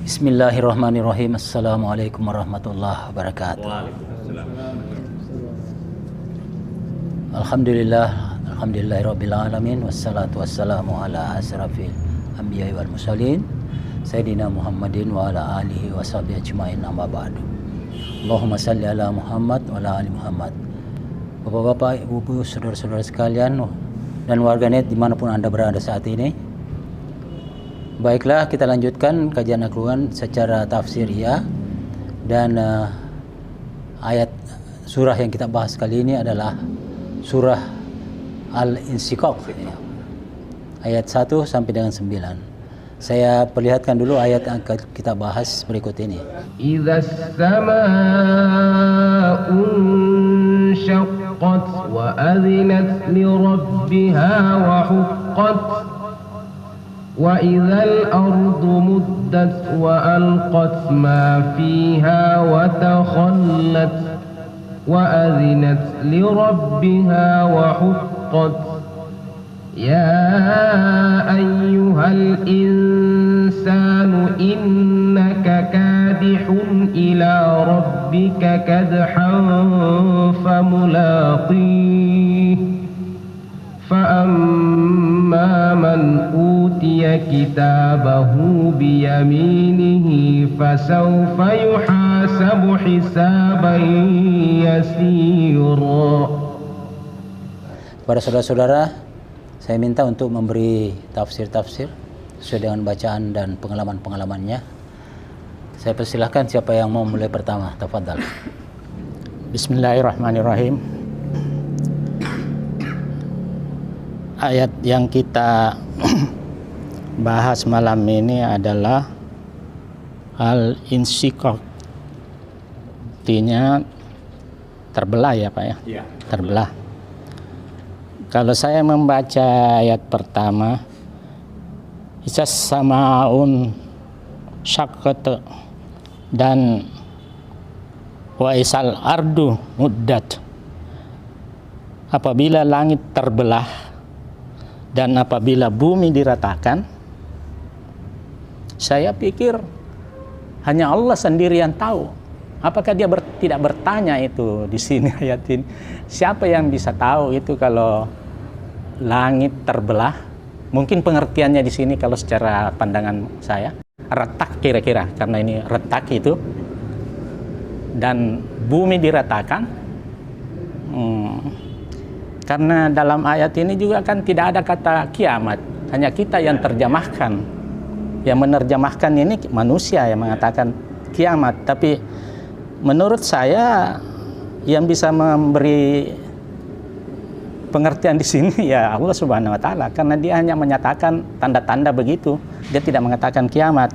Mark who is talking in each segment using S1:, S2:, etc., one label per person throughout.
S1: Bismillahirrahmanirrahim. Assalamualaikum warahmatullahi wabarakatuh. Alhamdulillahirabbil alamin wassalatu wassalamu ala asrafil anbiya'i wal mursalin sayyidina Muhammadin wa ala alihi washabihi ajmain, amma ba'du. Allahumma salli ala Muhammad wa ala ali Muhammad. Bapak-bapak, ibu-ibu, saudara-saudara sekalian dan warganet dimanapun Anda berada saat ini, baiklah, kita lanjutkan kajian Al-Quran secara tafsiriyah. Dan ayat surah yang kita bahas kali ini adalah surah Al-Insyiqaq, ayat 1 sampai dengan 9. Saya perlihatkan dulu ayat yang kita bahas berikut ini.
S2: Idzas samaa'u insyaqqat wa adzinat li rabbiha wa huqqat وَإِذَا الْأَرْضُ مُدَّتْ وَأَلْقَتْ مَا فِيهَا وَتَخَلَّتْ وَأَذِنَتْ لِرَبِّهَا وَحُقَّتْ يَا أَيُّهَا الْإِنسَانُ إِنَّكَ كَادِحٌ إِلَى رَبِّكَ كَدْحًا فَمُلَاقِيهِ فَأَمَّا مَنْ أُوتِيَ كِتَابَهُ بِيَمِينِهِ فَسَوْفَ يُحَاسَبُ حِسَابًا يَسِيرًا.
S1: Para saudara-saudara, saya minta untuk memberi tafsir-tafsir sesuai dengan bacaan dan pengalaman-pengalamannya. Saya persilahkan siapa yang mau mulai pertama, tafadhal.
S3: Bismillahirrahmanirrahim. Ayat yang kita bahas malam ini adalah Al-Insyiqaq. Artinya terbelah ya Pak ya? Ya. Terbelah. Kalau saya membaca ayat pertama, Idzas samaa'un syaqqat dan wa isal ardu muddat. Apabila langit terbelah dan apabila bumi diratakan, saya pikir hanya Allah sendiri yang tahu. Apakah dia tidak bertanya itu di sini ayat ini? Siapa yang bisa tahu itu kalau langit terbelah? Mungkin pengertiannya di sini kalau secara pandangan saya retak kira-kira, karena ini retak itu, dan bumi diratakan. Karena dalam ayat ini juga kan tidak ada kata kiamat, hanya kita yang terjemahkan. Yang menerjemahkan ini manusia yang mengatakan kiamat, tapi menurut saya yang bisa memberi pengertian di sini ya Allah Subhanahu wa taala, karena dia hanya menyatakan tanda-tanda begitu, dia tidak mengatakan kiamat.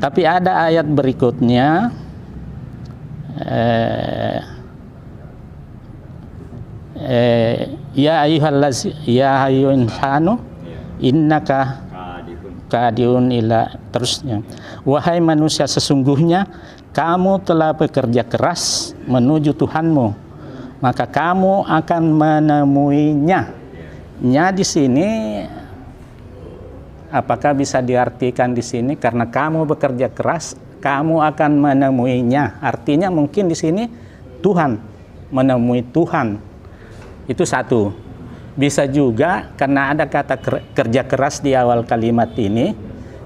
S3: Tapi ada ayat berikutnya, ya ayyuhal insanu innaka kadiun ila, terusnya, wahai manusia, sesungguhnya kamu telah bekerja keras menuju Tuhanmu, maka kamu akan menemuinya. Nya di sini apakah bisa diartikan di sini karena kamu bekerja keras kamu akan menemuinya? Artinya mungkin di sini Tuhan, menemui Tuhan. Itu satu. Bisa juga karena ada kata kerja keras di awal kalimat ini,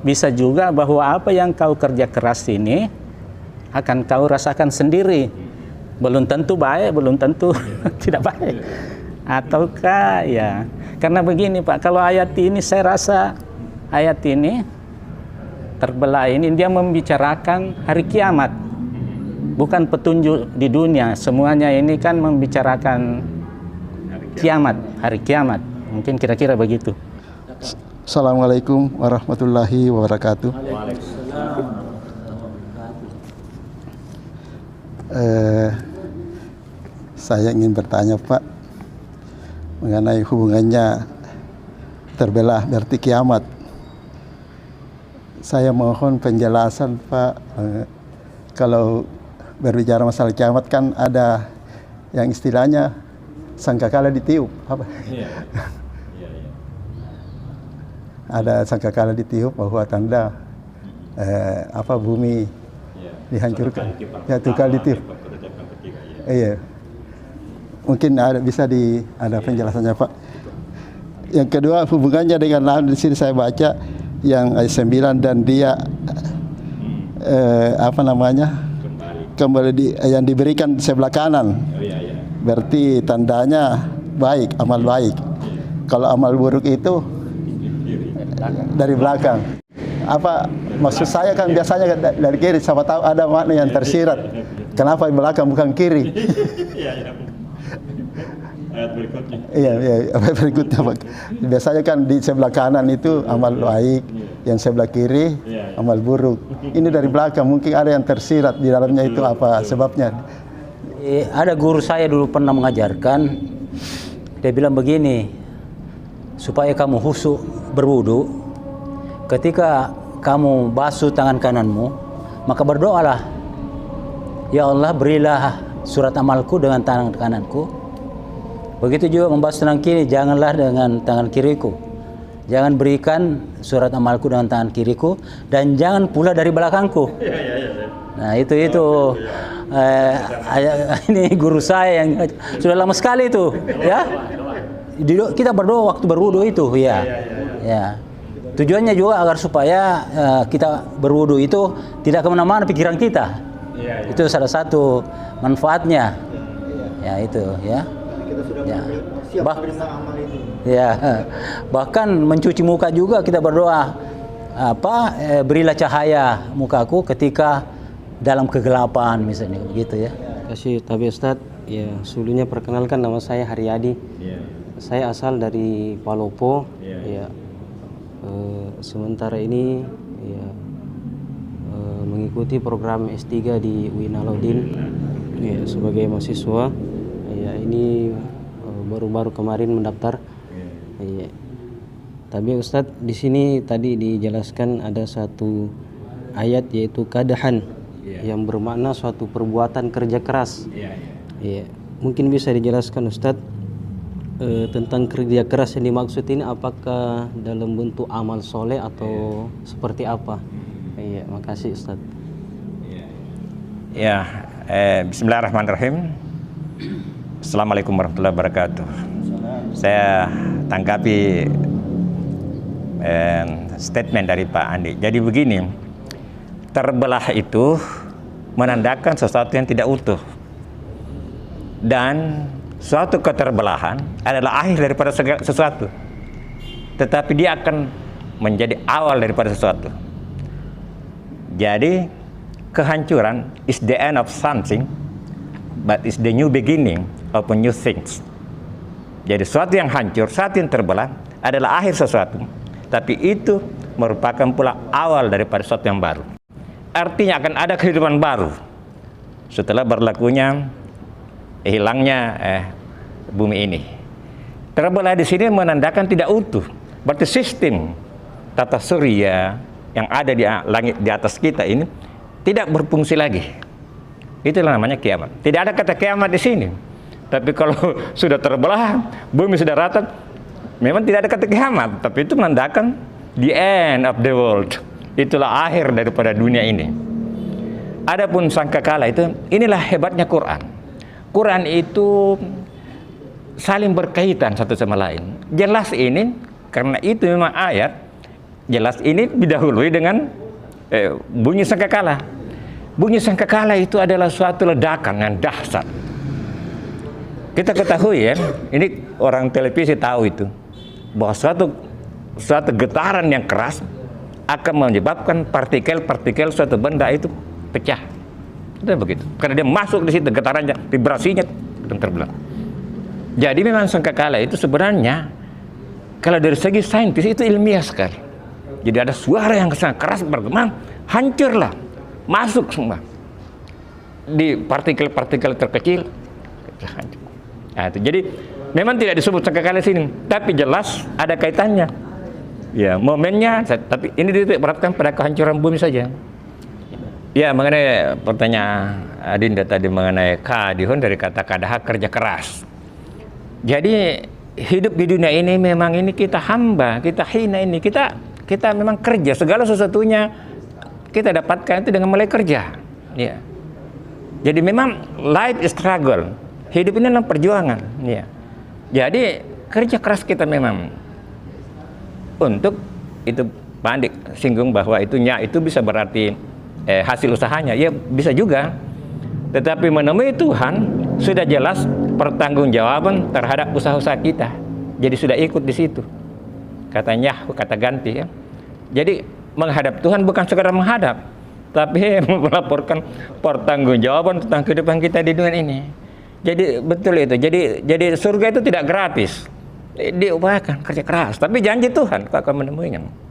S3: bisa juga bahwa apa yang kau kerja keras ini akan kau rasakan sendiri. Belum tentu baik, belum tentu tidak baik. Ataukah ya, karena begini Pak, kalau ayat ini saya rasa ayat ini terbelah ini dia membicarakan hari kiamat, bukan petunjuk di dunia. Semuanya ini kan membicarakan kiamat, hari kiamat. Mungkin kira-kira begitu.
S4: Assalamualaikum warahmatullahi wabarakatuh. Saya ingin bertanya Pak mengenai hubungannya terbelah berarti kiamat. Saya mohon penjelasan Pak. Kalau berbicara masalah kiamat kan ada yang istilahnya sangkakala ditiup, apa? Iya. Ada sangkakala ditiup bahwa tanda bumi dihancurkan. Ya, itu kali itu. Iya. Mungkin ada penjelasannya, Pak. Yang kedua, hubungannya dengan lahan, di sini saya baca yang ayat 9, dan dia kembali yang diberikan sebelah kanan. Berarti tandanya baik, amal baik. Kalau amal buruk itu dari belakang. Apa maksud saya kan biasanya dari kiri, siapa tahu ada makna yang tersirat. Kenapa di belakang bukan kiri?
S3: Ayat berikutnya.
S4: Iya, ayat berikutnya, Pak. Biasanya kan di sebelah kanan itu amal baik, yang sebelah kiri amal buruk. Ini dari belakang, mungkin ada yang tersirat di dalamnya, itu apa sebabnya?
S1: Ada guru saya dulu pernah mengajarkan, dia bilang begini, supaya kamu khusyuk berwudu, ketika kamu basuh tangan kananmu, maka berdoalah, ya Allah, berilah surat amalku dengan tangan kananku. Begitu juga membasuh tangan kiri, janganlah dengan tangan kiriku. Jangan berikan surat amalku dengan tangan kiriku, dan jangan pula dari belakangku. Nah itu ini guru saya yang sudah lama sekali itu, ya. Kita berdoa waktu berwudu itu, ya. Tujuannya juga agar supaya kita berwudu itu tidak kemana-mana pikiran kita. Itu salah satu manfaatnya. Ya itu, ya. Bahkan mencuci muka juga kita berdoa, berilah cahaya mukaku ketika dalam kegelapan, misalnya begitu, ya.
S5: Kasih tapi Ustadz, ya sebelumnya perkenalkan, nama saya Haryadi. Saya asal dari Palopo. Sementara ini mengikuti program S3 di UIN Alauddin sebagai mahasiswa. Ini baru-baru kemarin mendaftar. Tapi Ustadz, di sini tadi dijelaskan ada satu ayat, yaitu kadahan, yang bermakna suatu perbuatan kerja keras. Mungkin bisa dijelaskan Ustadz tentang kerja keras yang dimaksud ini, apakah dalam bentuk amal soleh atau seperti apa? Makasih Ustadz.
S6: Bismillahirrahmanirrahim. Assalamualaikum warahmatullahi wabarakatuh. Saya tanggapi statement dari Pak Andi. Jadi begini, terbelah itu menandakan sesuatu yang tidak utuh, dan suatu keterbelahan adalah akhir daripada sesuatu, tetapi dia akan menjadi awal daripada sesuatu. Jadi kehancuran is the end of something, but is the new beginning of new things. Jadi sesuatu yang hancur, sesuatu yang terbelah adalah akhir sesuatu, tapi itu merupakan pula awal daripada sesuatu yang baru. Artinya akan ada kehidupan baru setelah berlakunya hilangnya bumi ini. Terbelah di sini menandakan tidak utuh. Berarti sistem tata surya yang ada di langit di atas kita ini tidak berfungsi lagi. Itulah namanya kiamat. Tidak ada kata kiamat di sini. Tapi kalau sudah terbelah, bumi sudah rata, memang tidak ada kata kiamat. Tapi itu menandakan the end of the world. Itulah akhir daripada dunia ini. Adapun sangkakala itu, inilah hebatnya Quran. Quran itu saling berkaitan satu sama lain. Jelas ini, karena itu memang ayat, jelas ini didahului dengan bunyi sangkakala. Bunyi sangkakala itu adalah suatu ledakan yang dahsyat. Kita ketahui ya, ini orang televisi tahu itu, bahwa suatu getaran yang keras akan menyebabkan partikel-partikel suatu benda itu pecah. Itu begitu. Karena dia masuk di situ, getarannya, vibrasinya terbelah. Jadi memang sangkakala itu sebenarnya kalau dari segi saintis itu ilmiah sekali. Jadi ada suara yang sangat keras bergema, hancurlah, masuk semua di partikel-partikel terkecil. Hancur. Nah, itu. Jadi memang tidak disebut sangkakala sini, tapi jelas ada kaitannya. Ya, momennya, tapi ini diperhatikan pada kehancuran bumi saja. Ya, mengenai pertanyaan Adinda tadi mengenai kadihun dari kata kadaha, kerja keras. Jadi hidup di dunia ini memang ini kita hamba, kita hina ini, kita memang kerja segala sesuatunya kita dapatkan itu dengan mulai kerja. Ya. Jadi memang life is struggle. Hidup ini adalah perjuangan. Ya. Jadi kerja keras kita memang untuk itu. Pandik singgung bahwa itu bisa berarti hasil usahanya. Ya bisa juga. Tetapi menemui Tuhan sudah jelas pertanggungjawaban terhadap usaha-usaha kita. Jadi sudah ikut di situ. Katanya kata ganti ya. Jadi menghadap Tuhan bukan sekedar menghadap, tapi melaporkan pertanggungjawaban tentang kehidupan kita di dunia ini. Jadi betul itu. Jadi surga itu tidak gratis. Diupayakan kerja keras, tapi janji Tuhan kau akan menemuinya.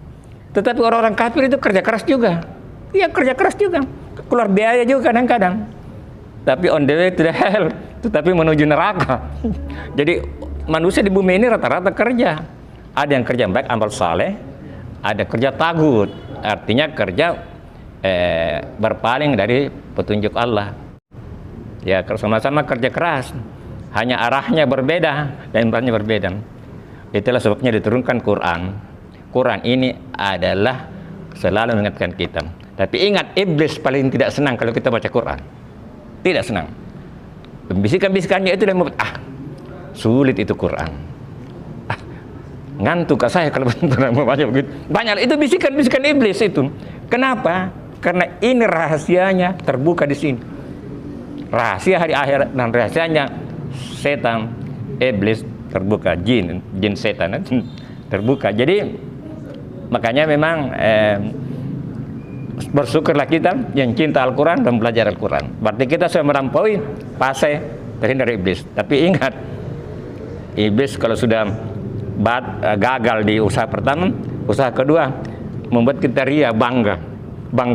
S6: Tetapi orang-orang kafir itu kerja keras juga. Iya, kerja keras juga. Keluar biaya juga kadang-kadang. Tapi on the way to the hell, tetapi menuju neraka. Jadi manusia di bumi ini rata-rata kerja. Ada yang kerja baik, amal saleh. Ada kerja tagut, artinya kerja berpaling dari petunjuk Allah. Ya, sama-sama kerja keras. Hanya arahnya berbeda dan implannya berbeda. Itulah sebabnya diturunkan Quran. Quran ini adalah selalu mengingatkan kita. Tapi ingat, iblis paling tidak senang kalau kita baca Quran. Tidak senang. Bisikan-bisikannya itu yang membuat sulit itu Quran. Ngantuk saya kalau membaca begitu. Banyak itu bisikan-bisikan iblis itu. Kenapa? Karena ini rahasianya terbuka di sini. Rahasia hari akhir dan rahasianya setan, iblis terbuka, jin setan terbuka. Jadi makanya memang bersyukurlah kita yang cinta Al-Quran dan belajar Al-Quran. Berarti kita sudah melampaui fase terhindar dari iblis. Tapi ingat, iblis kalau sudah gagal di usaha pertama, usaha kedua membuat kita ria, bangga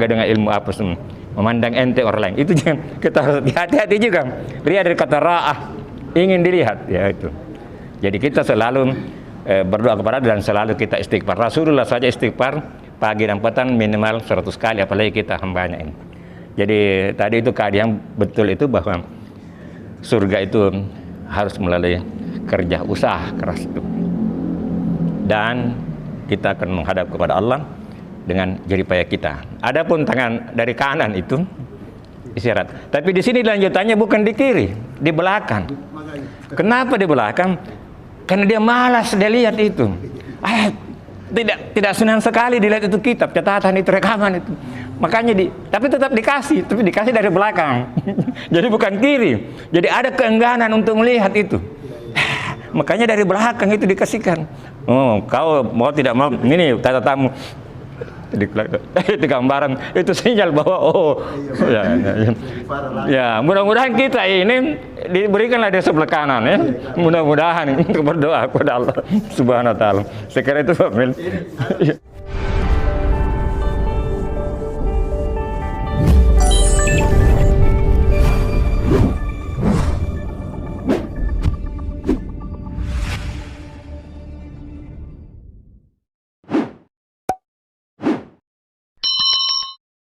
S6: dengan ilmu apa semua, memandang ente orang lain. Itu jangan, kita harus hati-hati juga. Ria dari kata ra'ah, ingin dilihat, ya itu. Jadi kita selalu berdoa kepada dan selalu kita istighfar. Rasulullah saja istighfar pagi dan petang minimal 100 kali, apalagi kita hambanya ini. Jadi tadi itu keadaan betul itu bahwa surga itu harus melalui kerja usaha keras itu. Dan kita akan menghadap kepada Allah dengan jeripaya kita. Adapun tangan dari kanan itu isyarat. Tapi di sini lanjutannya bukan di kiri, di belakang. Kenapa di belakang? Karena dia malas dia lihat itu. Tidak senang sekali dilihat itu kitab, catatan itu, rekaman itu. Makanya tapi tetap dikasih, tapi dikasih dari belakang. Jadi bukan kiri. Jadi ada keengganan untuk melihat itu. Makanya dari belakang itu dikasihkan. Oh, kau mau tidak mau, ini tata tamu. Itu gambaran, itu sinyal bahwa ya mudah-mudahan kita ini diberikanlah di sebelah kanan ya, mudah-mudahan untuk berdoa kepada Allah Subhanahu wa taala. Sekiranya itu